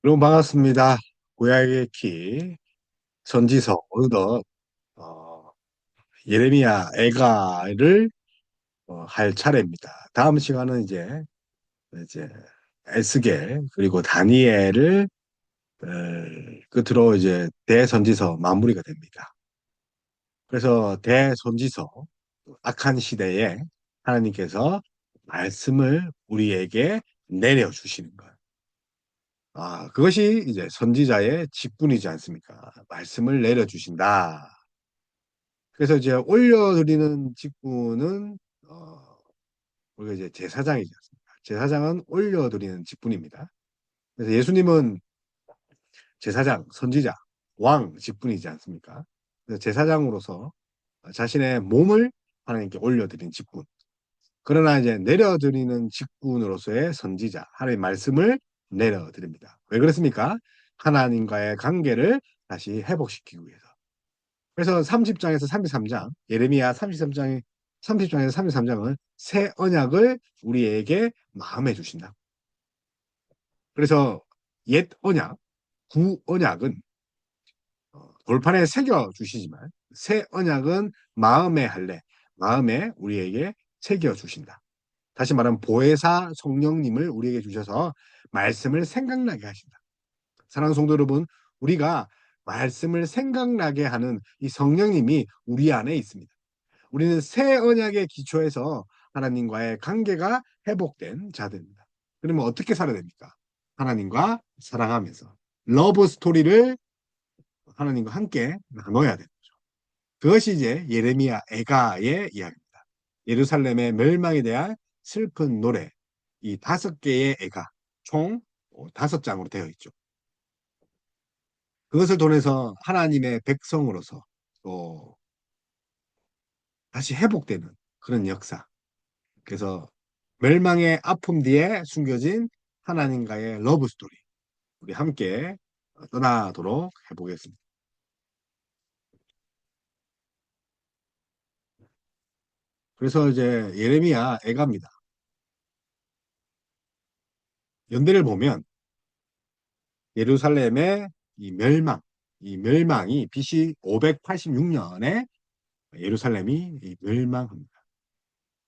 여러분 반갑습니다. 고야의 키 선지서 어느덧 어, 예레미야 애가를 할 차례입니다. 다음 시간은 이제 에스겔 그리고 다니엘을 어, 끝으로 이제 대선지서 마무리가 됩니다. 그래서 대선지서 악한 시대에 하나님께서 말씀을 우리에게 내려주시는 거예요. 그것이 이제 선지자의 직분이지 않습니까? 말씀을 내려주신다. 그래서 이제 올려드리는 직분은, 우리가 이제 제사장이지 않습니까? 제사장은 올려드리는 직분입니다. 그래서 예수님은 제사장, 선지자, 왕 직분이지 않습니까? 그래서 제사장으로서 자신의 몸을 하나님께 올려드린 직분. 그러나 이제 내려드리는 직분으로서의 선지자, 하나님의 말씀을 내려드립니다. 왜 그렇습니까? 하나님과의 관계를 다시 회복시키기 위해서. 그래서 30장에서 33장, 예레미야 33장에 30장에서 33장은 새 언약을 우리에게 마음해 주신다. 그래서 옛 언약, 구 언약은 돌판에 새겨 주시지만 새 언약은 마음에 할래, 마음에 우리에게 새겨 주신다. 다시 말하면 보혜사 성령님을 우리에게 주셔서 말씀을 생각나게 하신다. 사랑하는 성도 여러분, 우리가 말씀을 생각나게 하는 이 성령님이 우리 안에 있습니다. 우리는 새 언약의 기초에서 하나님과의 관계가 회복된 자들입니다. 그러면 어떻게 살아야 됩니까? 하나님과 사랑하면서 러브 스토리를 하나님과 함께 나눠야 됩니다. 그것이 이제 예레미야 애가의 이야기입니다. 예루살렘의 멸망에 대한 슬픈 노래, 이 다섯 개의 애가 총 다섯 장으로 되어 있죠. 그것을 통해서 하나님의 백성으로서 또 다시 회복되는 그런 역사. 그래서 멸망의 아픔 뒤에 숨겨진 하나님과의 러브 스토리. 우리 함께 떠나도록 해보겠습니다. 그래서 이제 예레미야 애가입니다. 연대를 보면 예루살렘의 이 멸망이 BC 586년에 예루살렘이 멸망합니다.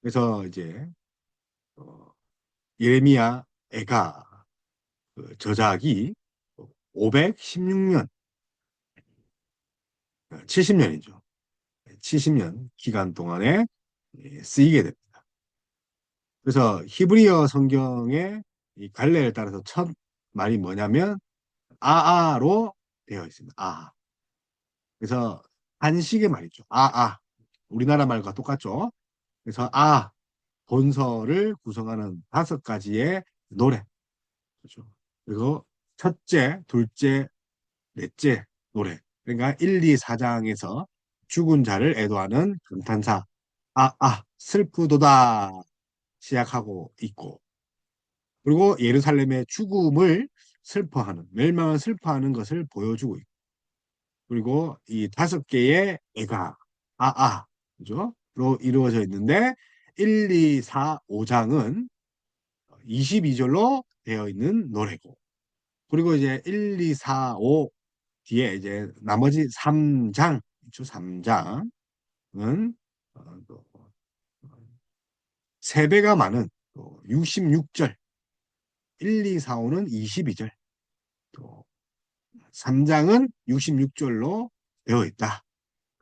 그래서 이제 어, 예레미야 애가 그 저작이 516년, 70년이죠. 70년 기간 동안에 쓰이게 됩니다. 그래서 히브리어 성경의 이 갈래를 따라서 첫 말이 뭐냐면 아아로 되어 있습니다. 아. 그래서 한식의 말이죠. 아아. 우리나라 말과 똑같죠. 그래서 본서를 구성하는 다섯 가지의 노래. 그렇죠. 그리고 첫째, 둘째, 넷째 노래. 그러니까 1, 2, 4장에서 죽은 자를 애도하는 감탄사. 슬프도다. 시작하고 있고. 그리고 예루살렘의 죽음을 슬퍼하는, 멸망을 슬퍼하는 것을 보여주고 있고. 그리고 이 다섯 개의 애가, 그죠? 로 이루어져 있는데, 1, 2, 4, 5장은 22절로 되어 있는 노래고. 그리고 이제 1, 2, 4, 5 뒤에 이제 나머지 3장, 그렇죠? 3장은 또 3배가 많은 또 66절, 1, 2, 4, 5는 22절, 또 3장은 66절로 되어 있다.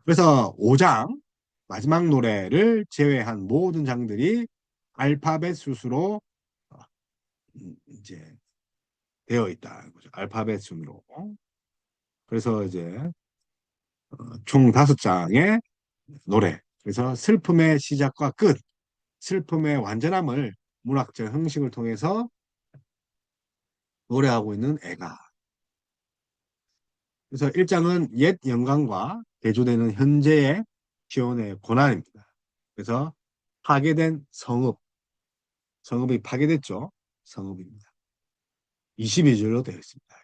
그래서 5장 마지막 노래를 제외한 모든 장들이 알파벳 순으로 이제 되어 있다. 알파벳 순으로. 그래서 이제 총 5장의 노래. 그래서 슬픔의 시작과 끝, 슬픔의 완전함을 문학적 형식을 통해서 노래하고 있는 애가. 그래서 1장은 옛 영광과 대조되는 현재의 시온의 고난입니다. 그래서 파괴된 성읍이 파괴됐죠. 성읍입니다. 22절로 되어 있습니다.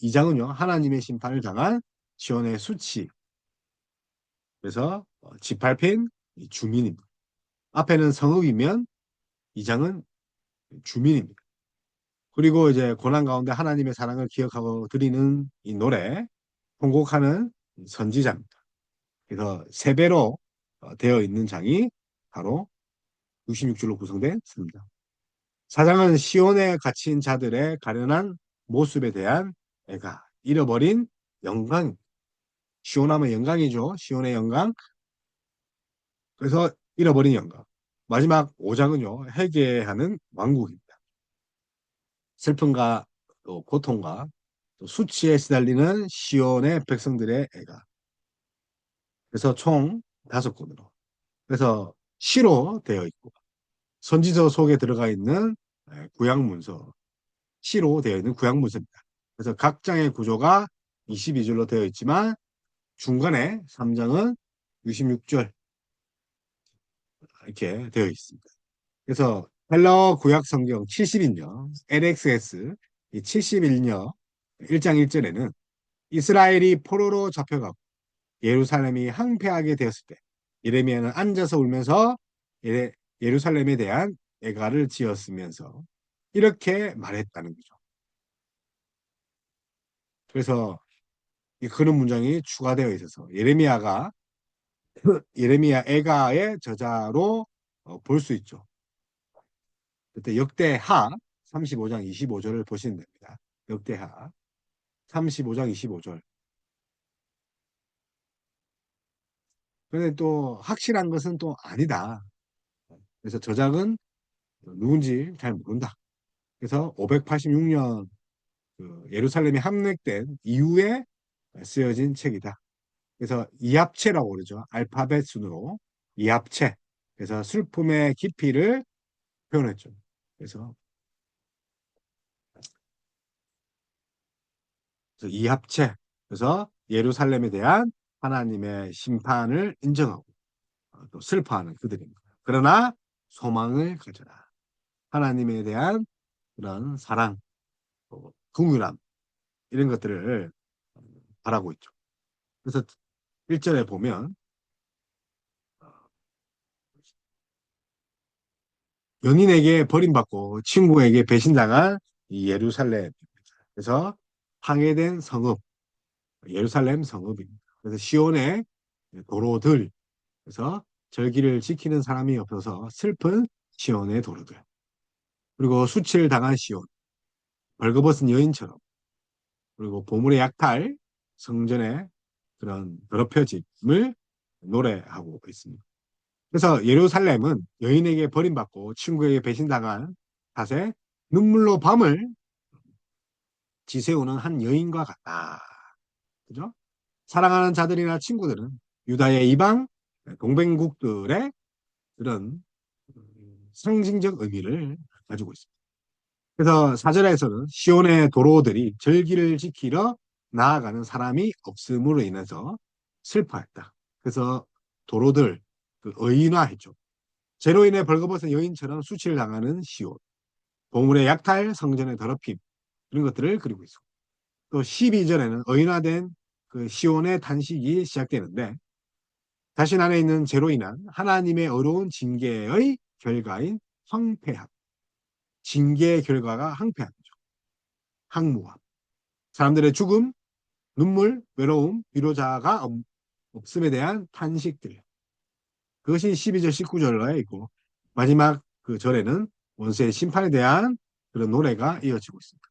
2장은요, 하나님의 심판을 당한 시온의 수치. 그래서 짓밟힌 주민입니다. 앞에는 성읍이면 2장은 주민입니다. 그리고 이제 고난 가운데 하나님의 사랑을 기억하고 드리는 이 노래, 통곡하는 선지자입니다. 그래서 세 배로 되어 있는 장이 바로 66줄로 구성된 습니다. 사장은 시온에 갇힌 자들의 가련한 모습에 대한 애가 잃어버린 영광. 시온하면 영광이죠. 시온의 영광. 그래서 잃어버린 영광. 마지막 5장은요. 회개하는 왕국입니다. 슬픔과 또 고통과 또 수치에 시달리는 시온의 백성들의 애가. 그래서 총 5권으로. 그래서 시로 되어 있고 선지서 속에 들어가 있는 구약문서, 시로 되어 있는 구약문서입니다. 그래서 각 장의 구조가 22줄로 되어 있지만 중간에 3장은 66절 이렇게 되어 있습니다. 그래서 헬러 구약 성경 70인요, LXS 이 71년 1장 1절에는 이스라엘이 포로로 잡혀가고 예루살렘이 항폐하게 되었을 때 예레미야는 앉아서 울면서 예루살렘에 대한 애가를 지었으면서 이렇게 말했다는 거죠. 그래서 그런 문장이 추가되어 있어서 예레미야 애가의 저자로 볼 수 있죠. 그때 역대하 35장 25절을 보시면 됩니다. 역대하 35장 25절. 그런데 또 확실한 것은 또 아니다. 그래서 저작은 누군지 잘 모른다. 그래서 586년 그 예루살렘이 함락된 이후에 쓰여진 책이다. 그래서 이합체라고 그러죠. 알파벳 순으로 이합체. 그래서 슬픔의 깊이를 표현했죠. 그래서 이합체. 그래서 예루살렘에 대한 하나님의 심판을 인정하고 또 슬퍼하는 그들입니다. 그러나 소망을 가져라. 하나님에 대한 그런 사랑, 긍휼함 이런 것들을 바라고 있죠. 그래서 1절에 보면 연인에게 버림받고 친구에게 배신당한 이 예루살렘. 그래서 파괴된 성읍, 예루살렘 성읍입니다. 그래서 시온의 도로들, 그래서 절기를 지키는 사람이 없어서 슬픈 시온의 도로들. 그리고 수치를 당한 시온, 벌거벗은 여인처럼. 그리고 보물의 약탈, 성전의 그런 더럽혀짐을 노래하고 있습니다. 그래서 예루살렘은 여인에게 버림받고 친구에게 배신당한 탓에 눈물로 밤을 지새우는 한 여인과 같다. 그죠? 사랑하는 자들이나 친구들은 유다의 이방 동맹국들의 그런 상징적 의미를 가지고 있습니다. 그래서 사절에서는 시온의 도로들이 절기를 지키러 나아가는 사람이 없음으로 인해서 슬퍼했다. 그래서 도로들 의인화했죠. 죄로 인해 벌거벗은 여인처럼 수치를 당하는 시온, 보물의 약탈, 성전의 더럽힘 이런 것들을 그리고 있어. 또 12절에는 의인화된 그 시온의 탄식이 시작되는데 자신 안에 있는 죄로 인한 하나님의 어려운 징계의 결과인 황폐함, 징계의 결과가 황폐함이죠. 항무함, 사람들의 죽음, 눈물, 외로움, 위로자가 없음에 대한 탄식들. 그것이 12절, 19절에 있고 마지막 그 절에는 원수의 심판에 대한 그런 노래가 이어지고 있습니다.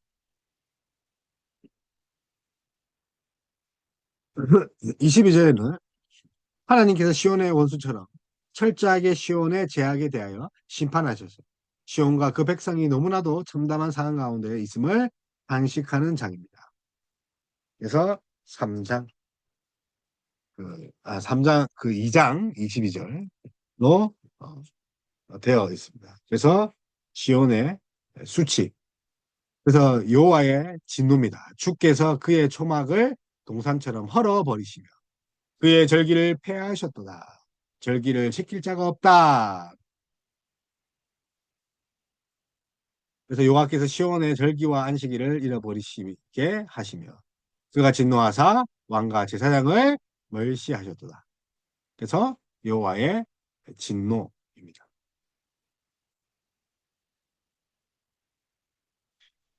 22절에는 하나님께서 시온의 원수처럼 철저하게 시온의 죄악에 대하여 심판하셔서 시온과 그 백성이 너무나도 참담한 상황 가운데 있음을 단식하는 장입니다. 그래서 3장 3장 그 2장 22절로 되어 있습니다. 그래서 시온의 수치. 그래서 여호와의 진노입니다. 주께서 그의 초막을 동산처럼 헐어버리시며 그의 절기를 폐하셨도다. 절기를 지킬 자가 없다. 그래서 여호와께서 시온의 절기와 안식일을 잃어버리시게 하시며 그가 진노하사 왕과 제사장을 멸시하셨도다. 그래서 여호와의 진노입니다.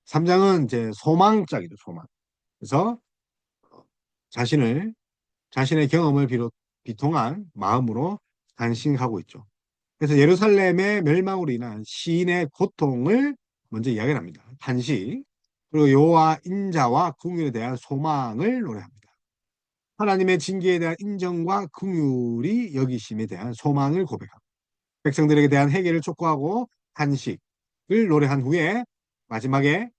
삼장은 이제 소망짝이죠, 소망. 그래서 자신을, 자신의 경험을 비통한 마음으로 단식하고 있죠. 그래서 예루살렘의 멸망으로 인한 시인의 고통을 먼저 이야기를 합니다. 탄식. 그리고 여호와 인자와 긍휼에 대한 소망을 노래합니다. 하나님의 징계에 대한 인정과 긍휼이 여기심에 대한 소망을 고백합니다. 백성들에게 대한 회개를 촉구하고 탄식을 노래한 후에 마지막에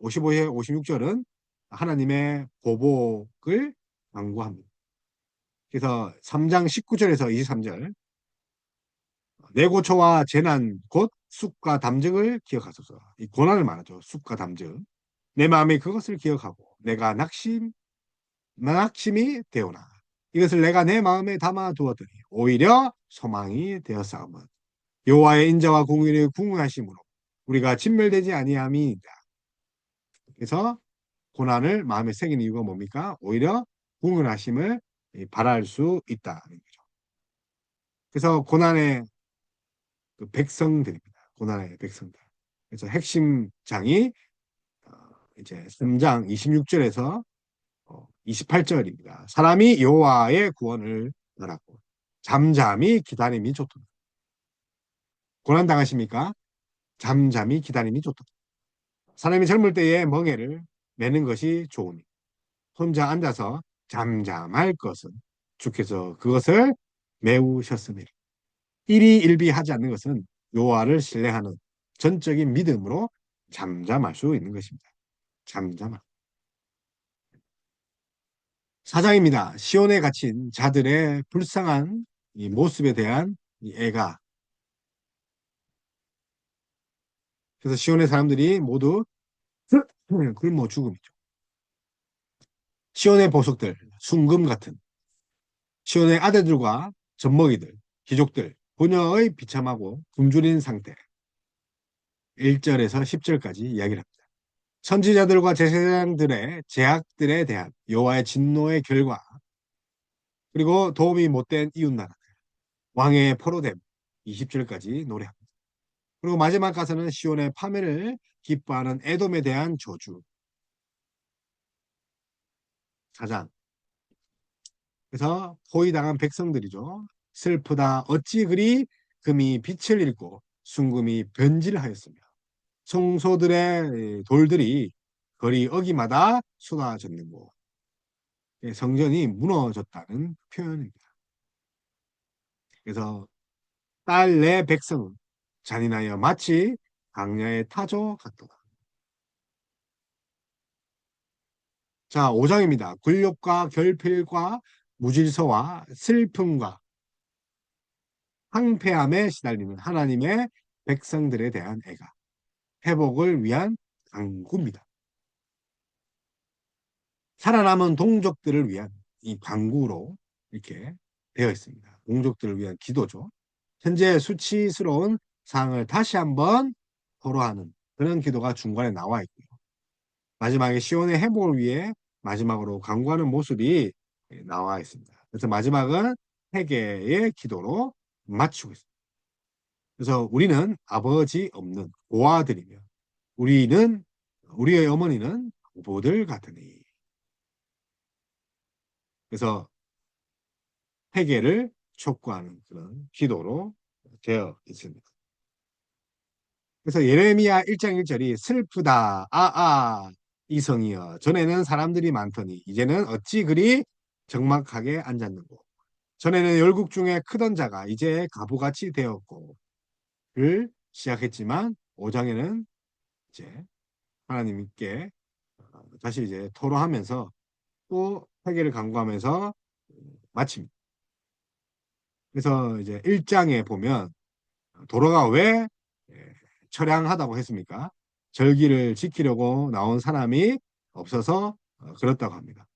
55회, 56절은 하나님의 보복을 강구합니다. 그래서 3장 19절에서 23절 내고초와 재난 곧 쑥과 담증을 기억하소서. 이 고난을 말하죠. 쑥과 담증. 내 마음에 그것을 기억하고 내가 낙심이 되오나 이것을 내가 내 마음에 담아 두었더니 오히려 소망이 되었사오면 여호와의 인자와 공의를 궁하심으로 우리가 진멸되지 아니함이니이다. 그래서 고난을 마음에 새긴 이유가 뭡니까? 오히려 궁하심을 바랄 수 있다는 거죠. 그래서 고난의 그 백성들입니다. 고난의 백성들. 그래서 핵심 장이 이제 3장 26절에서 28절입니다. 사람이 여호와의 구원을 바라고 잠잠히 기다림이 좋도다. 고난 당하십니까? 잠잠히 기다림이 좋도다. 사람이 젊을 때에 멍에를 매는 것이 좋으니 혼자 앉아서 잠잠할 것은 주께서 그것을 메우셨으니 일희일비하지 않는 것은 여호와를 신뢰하는 전적인 믿음으로 잠잠할 수 있는 것입니다. 잠잠할. 사장입니다. 시온에 갇힌 자들의 불쌍한 이 모습에 대한 이 애가. 그래서 시온의 사람들이 모두 굶어 죽음이죠. 시온의 보석들, 순금 같은 시온의 아들들과 젖먹이들, 귀족들, 부녀의 비참하고 굶주린 상태. 1절에서 10절까지 이야기를 합니다. 선지자들과 제사장들의 제약들에 대한 여호와의 진노의 결과, 그리고 도움이 못된 이웃나라, 왕의 포로됨, 20절까지 노래합니다. 그리고 마지막 가서는 시온의 파멸을 기뻐하는 에돔에 대한 저주. 4장. 그래서 포위당한 백성들이죠. 슬프다 어찌 그리 금이 빛을 잃고 순금이 변질하였으며 성소들의 돌들이 거리 어기마다 쏟아졌는고. 성전이 무너졌다는 표현입니다. 그래서 딸 내 백성은 잔인하여 마치 강야의 타조 같도다. 자, 5장입니다. 굴욕과 결핍과 무질서와 슬픔과 황폐함에 시달리는 하나님의 백성들에 대한 애가 회복을 위한 강구입니다. 살아남은 동족들을 위한 이 강구로 이렇게 되어 있습니다. 동족들을 위한 기도죠. 현재 수치스러운 상황을 다시 한번 토로하는 그런 기도가 중간에 나와 있고요. 마지막에 시온의 회복을 위해 마지막으로 강구하는 모습이 나와 있습니다. 그래서 마지막은 회개의 기도로 마치고 있습니다. 그래서 우리는 아버지 없는 고아들이며 우리의 어머니는 부보들 같으니. 그래서 회개를 촉구하는 그런 기도로 되어 있습니다. 그래서 예레미야 1장 1절이 슬프다 아아 이성이여 전에는 사람들이 많더니 이제는 어찌 그리 적막하게 앉았는고. 전에는 열국 중에 크던 자가 이제 가부같이 되었고 를 시작했지만 5장에는 이제 하나님께 다시 이제 토로하면서 또 회개를 강구하면서 마칩니다. 그래서 이제 1장에 보면 도로가 왜 처량하다고 했습니까? 절기를 지키려고 나온 사람이 없어서 그렇다고 합니다.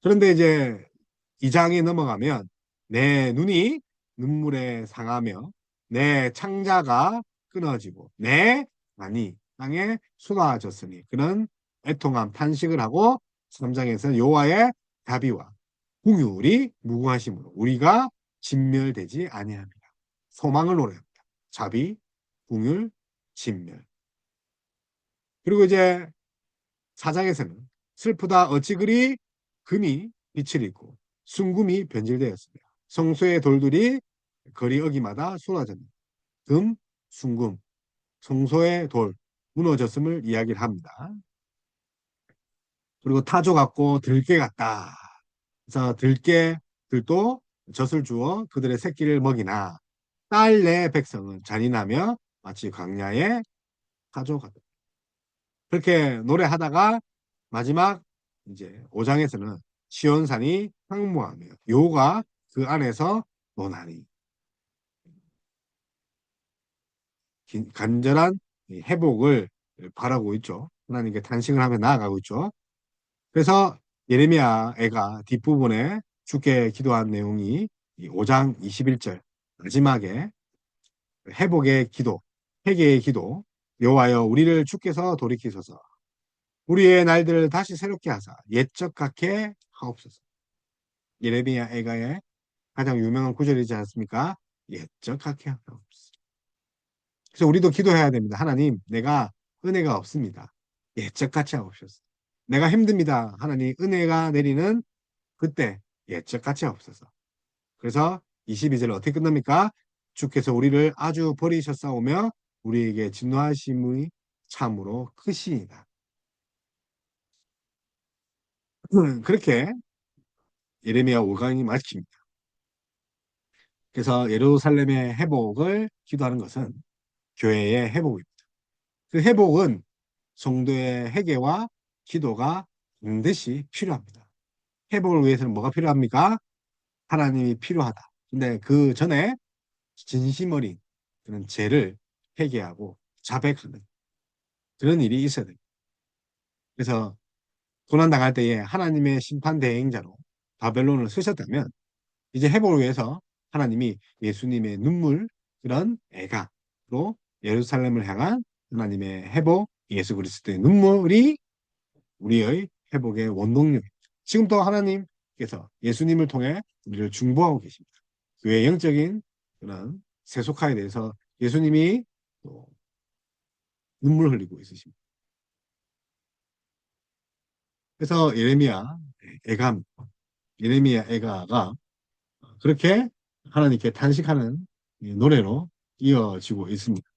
그런데 이제 2장에 넘어가면 내 눈이 눈물에 상하며 내 창자가 끊어지고 내 안이 땅에 쏟아졌으니 그는 애통함 탄식을 하고 3장에서 여호와의 자비와 긍휼이 무궁하심으로 우리가 진멸되지 아니합니다. 소망을 노래합니다. 자비, 긍휼, 진멸. 그리고 이제 4장에서는 슬프다 어찌 그리 금이 빛을 잃고 순금이 변질되었습니다. 성소의 돌들이 거리 어기마다 쏟아졌는 금, 순금, 성소의 돌 무너졌음을 이야기를 합니다. 그리고 타조 같고 들깨 같다. 그래서 들깨들도 젖을 주어 그들의 새끼를 먹이나 딸내 백성은 잔인하며 마치 광야의 타조 같다. 그렇게 노래하다가 마지막 이제 5장에서는 시온산이 황무하며 요가 그 안에서 노나니 간절한 회복을 바라고 있죠. 하나님께 탄식을 하며 나아가고 있죠. 그래서 예레미야 애가 뒷부분에 주께 기도한 내용이 5장 21절 마지막에 회복의 기도, 회개의 기도, 여호와여 우리를 주께서 돌이키소서 우리의 날들을 다시 새롭게 하사 옛적 같게 하옵소서. 예레미야 애가의 가장 유명한 구절이지 않습니까? 옛적 같게 하옵소서. 그래서 우리도 기도해야 됩니다. 하나님, 내가 은혜가 없습니다. 옛적 같이 하옵소서. 내가 힘듭니다. 하나님, 은혜가 내리는 그때 옛적 같이 하옵소서. 그래서 22절 어떻게 끝납니까? 주께서 우리를 아주 버리셨사오며 우리에게 진노하심이 참으로 크시이다. 그렇게 예레미야 5강이 마칩니다. 그래서 예루살렘의 회복을 기도하는 것은 교회의 회복입니다. 그 회복은 성도의 회개와 기도가 반드시 필요합니다. 회복을 위해서는 뭐가 필요합니까? 하나님이 필요하다. 근데 그 전에 진심 어린 그런 죄를 회개하고 자백하는 그런 일이 있어야 됩니다. 그래서 고난 당할 때에 하나님의 심판 대행자로 바벨론을 쓰셨다면 이제 회복을 위해서 하나님이 예수님의 눈물 그런 애가로 예루살렘을 향한 하나님의 회복 예수 그리스도의 눈물이 우리의 회복의 원동력입니다. 지금도 하나님께서 예수님을 통해 우리를 중보하고 계십니다. 그의 영적인 그런 세속화에 대해서 예수님이 또 눈물 흘리고 있으십니다. 그래서 애가, 예레미야 애가가 그렇게 하나님께 탄식하는 노래로 이어지고 있습니다.